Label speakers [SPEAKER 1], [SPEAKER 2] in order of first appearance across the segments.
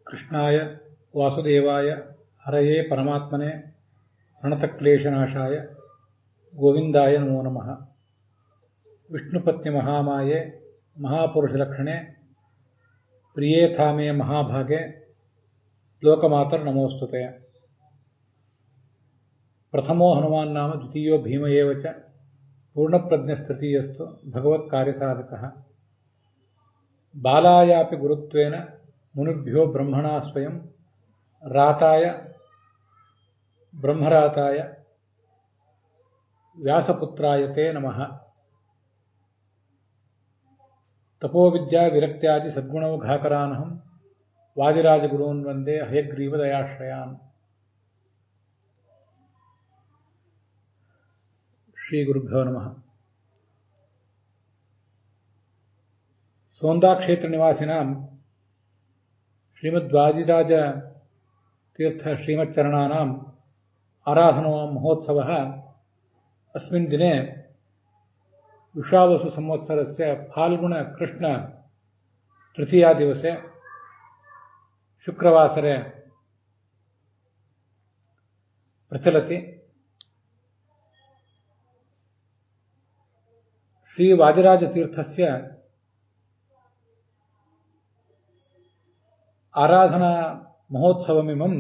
[SPEAKER 1] कृष्णाय वासुदेवाय हरये परमात्मने प्रणतक्लेशनाशाय गोविंदाय नमो नमः। विष्णुपत्नि महामाये महापुरुषलक्षणे प्रियेथामे महाभागे लोकमातर नमोस्तुते। प्रथमो हनुमान् नाम द्वितीयो भीम एव च पूर्णप्रज्ञस्तृतीयस्तु भगवत्कार्यसाधकः। बालायापि गुरुत्वेन मुनिभ्यो ब्रह्मणा स्वयं राताय ब्रह्मराताय व्यासपुत्राय ते नमः। तपोविद्या विरक्त्यादि सद्गुणौघाकरानहं वादिराजगुरून् वन्दे हयग्रीवदयाश्रयान्। श्रीगुरुभ्यो नमः। सोन्दाक्षेत्र निवासिनां श्रीमद्वादिराज तीर्थ श्रीमच्चरणानाम् आराधनो महोत्सवः अस्मिन् दिने विश्वावसु संवत्सरस्य फाल्गुण कृष्ण तृतीया दिवसे शुक्रवासरे प्रचलति। श्रीवादिराजतीर्थस्य आराधना महोत्सवमिमं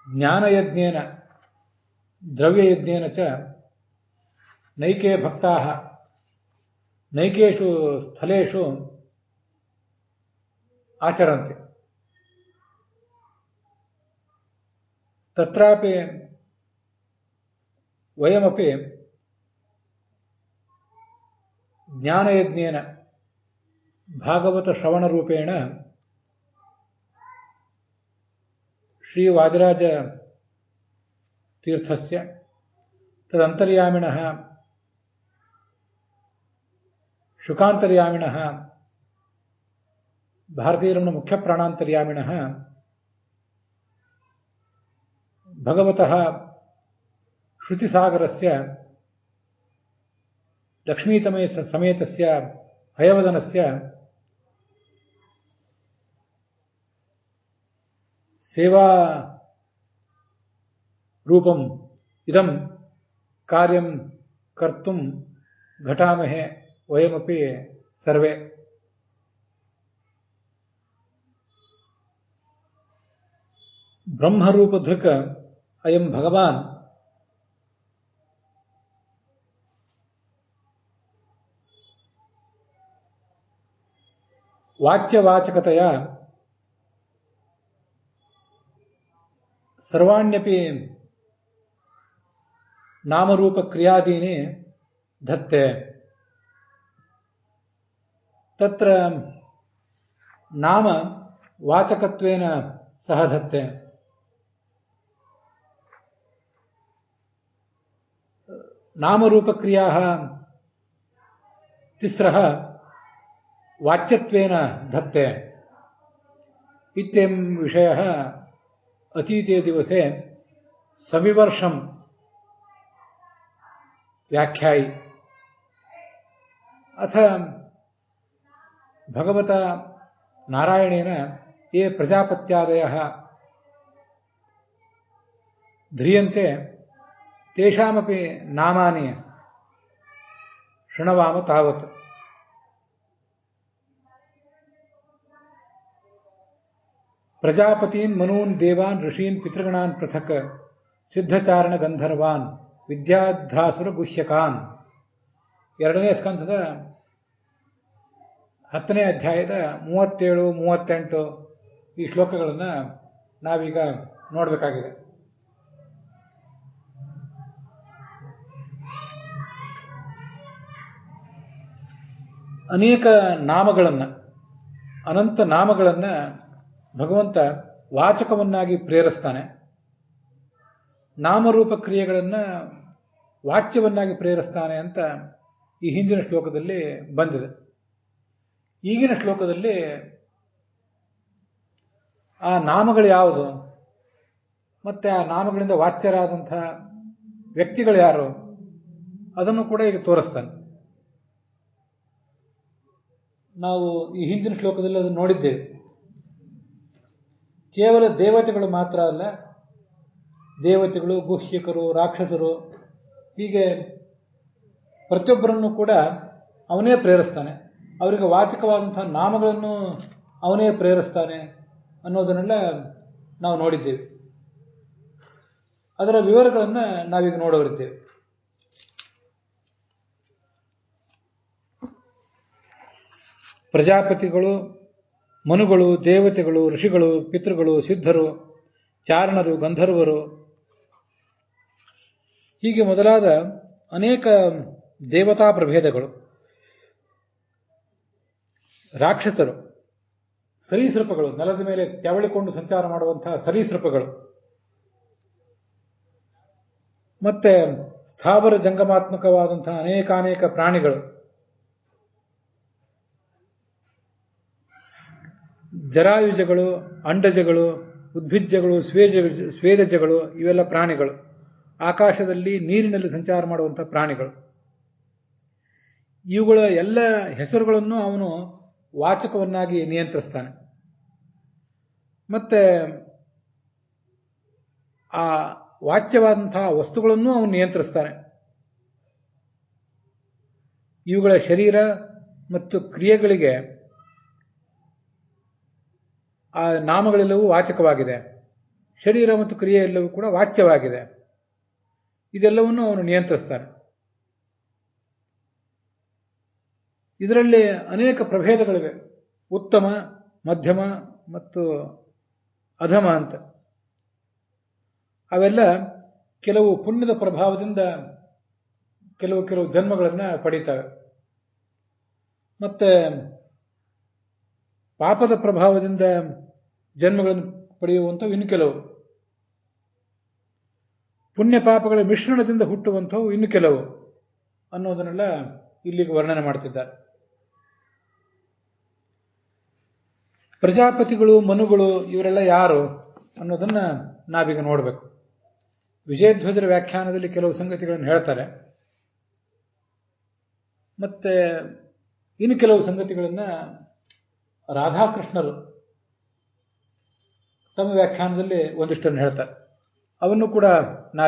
[SPEAKER 1] ज्ञानयज्ञेन द्रव्ययज्ञेन च नैके भक्ताः नैकेषु स्थलेषु आचरन्ति। तत्रापि वयमपि ज्ञानयज्ञेन भागवतश्रवणरूपेण श्रीवादिराज तीर्थस्य तदन्तर्यामिणः शुकान्तर्यामिणः भारतीयरमण मुख्यप्राणान्तर्यामिणः भगवतः श्रुतिसागरस्य लक्ष्मीतमे समेतस्य हयवदनस्य सेवा रूपम् इदं कार्यं कर्तुं घटामहे वयमपि सर्वे। ब्रह्मरूपधृक् अयं भगवान् वाच्यवाचकतया सर्वाण्यपि नामरूपक्रियादीनि धत्ते। तत्र नाम वाचकत्वेन सह धत्ते। नामरूपक्रियाः तिस्रः वाच्यत्वेन धत्ते इत्ययं विषयः अतीते दिवसे सविवर्षं व्याख्यायि। अथ भगवता नारायणेन ये प्रजापत्यादयः ध्रियन्ते तेषामपि नामानि शृणवाम तावत्। प्रजापतीन् मनून् देवान् ऋषीन् पितृगणान् पृथक् सिद्धचारण गंधर्वान् विद्याध्रासुर गुह्यकान्। ಎರಡನೇ ಸ್ಕಂಧದ 10ನೇ ಅಧ್ಯಾಯದ 37, 38 ಈ ಶ್ಲೋಕಗಳನ್ನು ನಾವೀಗ ನೋಡಬೇಕಾಗಿದೆ. ಅನೇಕ ನಾಮಗಳನ್ನು, ಅನಂತ ನಾಮಗಳನ್ನು ಭಗವಂತ ವಾಚಕವನ್ನಾಗಿ ಪ್ರೇರಿಸ್ತಾನೆ. ನಾಮರೂಪ ಕ್ರಿಯೆಗಳನ್ನು ವಾಚ್ಯವನ್ನಾಗಿ ಪ್ರೇರಿಸ್ತಾನೆ ಅಂತ ಈ ಹಿಂದಿನ ಶ್ಲೋಕದಲ್ಲಿ ಬಂದಿದೆ. ಈಗಿನ ಶ್ಲೋಕದಲ್ಲಿ ಆ ನಾಮಗಳು ಯಾವುದು ಮತ್ತೆ ಆ ನಾಮಗಳಿಂದ ವಾಚ್ಯರಾದಂಥ ವ್ಯಕ್ತಿಗಳು ಯಾರು ಅದನ್ನು ಕೂಡ ಈಗ ತೋರಿಸ್ತಾನೆ. ನಾವು ಈ ಹಿಂದಿನ ಶ್ಲೋಕದಲ್ಲಿ ಅದನ್ನು ನೋಡಿದ್ದೇವೆ. ಕೇವಲ ದೇವತೆಗಳು ಮಾತ್ರ ಅಲ್ಲ, ದೇವತೆಗಳು, ಗುಹ್ಯಕರು, ರಾಕ್ಷಸರು, ಹೀಗೆ ಪ್ರತಿಯೊಬ್ಬರನ್ನು ಕೂಡ ಅವನೇ ಪ್ರೇರಿಸ್ತಾನೆ. ಅವರಿಗೆ ವಾಚಕವಾದಂತಹ ನಾಮಗಳನ್ನು ಅವನೇ ಪ್ರೇರಿಸ್ತಾನೆ ಅನ್ನೋದನ್ನೆಲ್ಲ ನಾವು ನೋಡಿದ್ದೇವೆ. ಅದರ ವಿವರಗಳನ್ನು ನಾವೀಗ ನೋಡೋರಿದ್ದೇವೆ. ಪ್ರಜಾಪತಿಗಳು, ಮನುಗಳು, ದೇವತೆಗಳು, ಋಷಿಗಳು, ಪಿತೃಗಳು, ಸಿದ್ಧರು, ಚಾರಣರು, ಗಂಧರ್ವರು, ಹೀಗೆ ಮೊದಲಾದ ಅನೇಕ ದೇವತಾ ಪ್ರಭೇದಗಳು. ರಾಕ್ಷಸರು, ಸರೀಸೃಪಗಳು, ನೆಲದ ಮೇಲೆ ತೆವಳಿಕೊಂಡು ಸಂಚಾರ ಮಾಡುವಂತಹ ಸರೀಸೃಪಗಳು, ಮತ್ತೆ ಸ್ಥಾವರ ಜಂಗಮಾತ್ಮಕವಾದಂತಹ ಅನೇಕಾನೇಕ ಪ್ರಾಣಿಗಳು, ಜರಾಯುಜಗಳು, ಅಂಡಜಗಳು, ಉದ್ಭಿಜ್ಜಗಳು, ಸ್ವೇದಜಗಳು, ಇವೆಲ್ಲ ಪ್ರಾಣಿಗಳು. ಆಕಾಶದಲ್ಲಿ, ನೀರಿನಲ್ಲಿ ಸಂಚಾರ ಮಾಡುವಂತಹ ಪ್ರಾಣಿಗಳು. ಇವುಗಳ ಎಲ್ಲ ಹೆಸರುಗಳನ್ನು ಅವನು ವಾಚಕವನ್ನಾಗಿ ನಿಯಂತ್ರಿಸ್ತಾನೆ. ಮತ್ತೆ ಆ ವಾಚ್ಯವಾದಂತಹ ವಸ್ತುಗಳನ್ನು ಅವನು ನಿಯಂತ್ರಿಸ್ತಾನೆ. ಇವುಗಳ ಶರೀರ ಮತ್ತು ಕ್ರಿಯೆಗಳಿಗೆ ಆ ನಾಮಗಳೆಲ್ಲವೂ ವಾಚಕವಾಗಿದೆ. ಶರೀರ ಮತ್ತು ಕ್ರಿಯೆ ಎಲ್ಲವೂ ಕೂಡ ವಾಚ್ಯವಾಗಿದೆ. ಇದೆಲ್ಲವನ್ನು ಅವನು ನಿಯಂತ್ರಿಸ್ತಾನೆ. ಇದರಲ್ಲಿ ಅನೇಕ ಪ್ರಭೇದಗಳಿವೆ. ಉತ್ತಮ, ಮಧ್ಯಮ ಮತ್ತು ಅಧಮ ಅಂತ. ಅವೆಲ್ಲ ಕೆಲವು ಪುಣ್ಯದ ಪ್ರಭಾವದಿಂದ ಕೆಲವು ಜನ್ಮಗಳನ್ನು ಪಡೀತವೆ. ಮತ್ತೆ ಪಾಪದ ಪ್ರಭಾವದಿಂದ ಜನ್ಮಗಳನ್ನು ಪಡೆಯುವಂಥವು ಇನ್ನು ಕೆಲವು. ಪುಣ್ಯ ಪಾಪಗಳ ಮಿಶ್ರಣದಿಂದ ಹುಟ್ಟುವಂಥವು ಇನ್ನು ಕೆಲವು ಅನ್ನೋದನ್ನೆಲ್ಲ ಇಲ್ಲಿಗೆ ವರ್ಣನೆ ಮಾಡ್ತಿದ್ದಾರೆ. ಪ್ರಜಾಪತಿಗಳು, ಮನುಗಳು, ಇವರೆಲ್ಲ ಯಾರು ಅನ್ನೋದನ್ನ ನಾವೀಗ ನೋಡಬೇಕು. ವಿಜಯಧ್ವಜರ ವ್ಯಾಖ್ಯಾನದಲ್ಲಿ ಕೆಲವು ಸಂಗತಿಗಳನ್ನು ಹೇಳ್ತಾರೆ. ಮತ್ತೆ ಇನ್ನು ಕೆಲವು ಸಂಗತಿಗಳನ್ನು ರಾಧಾಕೃಷ್ಣರು ತಮ್ಮ ವ್ಯಾಖ್ಯಾನದಲ್ಲಿ ಒಂದಿಷ್ಟನ್ನು ಹೇಳ್ತಾರೆ. ಅವನ್ನು ಕೂಡ ನಾವು